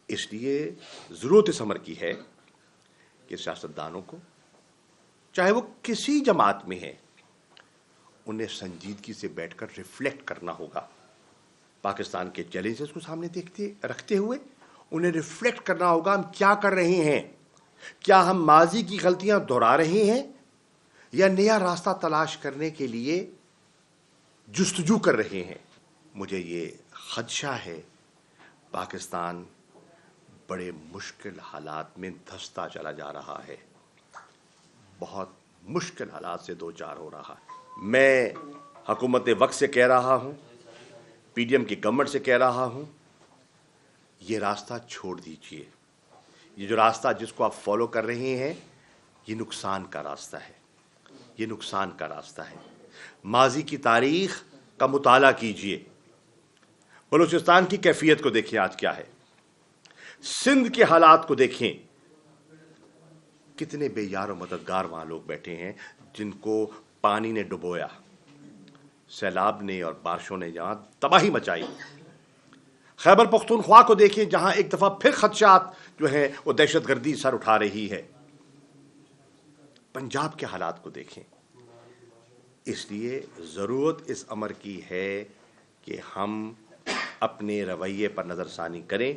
اس لیے ضرورت اس امر کی ہے کہ سیاستدانوں کو، چاہے وہ کسی جماعت میں ہیں، انہیں سنجیدگی سے بیٹھ کر ریفلیکٹ کرنا ہوگا۔ پاکستان کے چیلنجز کو سامنے رکھتے ہوئے انہیں ریفلیکٹ کرنا ہوگا ہم کیا کر رہے ہیں، کیا ہم ماضی کی غلطیاں دہرا رہے ہیں یا نیا راستہ تلاش کرنے کے لیے جستجو کر رہے ہیں۔ مجھے یہ خدشہ ہے پاکستان بڑے مشکل حالات میں دھنستا چلا جا رہا ہے، بہت مشکل حالات سے دوچار ہو رہا ہے۔ میں حکومت وقت سے کہہ رہا ہوں، پی ڈی ایم کی گورنمنٹ سے کہہ رہا ہوں، یہ راستہ چھوڑ دیجئے۔ یہ جو راستہ جس کو آپ فالو کر رہے ہیں یہ نقصان کا راستہ ہے، یہ نقصان کا راستہ ہے۔ ماضی کی تاریخ کا مطالعہ کیجئے، بلوچستان کی کیفیت کو دیکھیں آج کیا ہے، سندھ کے حالات کو دیکھیں، کتنے بے یار و مددگار وہاں لوگ بیٹھے ہیں جن کو پانی نے ڈبویا، سیلاب نے اور بارشوں نے جہاں تباہی مچائی۔ خیبر پختونخوا کو دیکھیں جہاں ایک دفعہ پھر خدشات جو ہیں وہ دہشت گردی سر اٹھا رہی ہے۔ پنجاب کے حالات کو دیکھیں۔ اس لیے ضرورت اس امر کی ہے کہ ہم اپنے رویے پر نظر ثانی کریں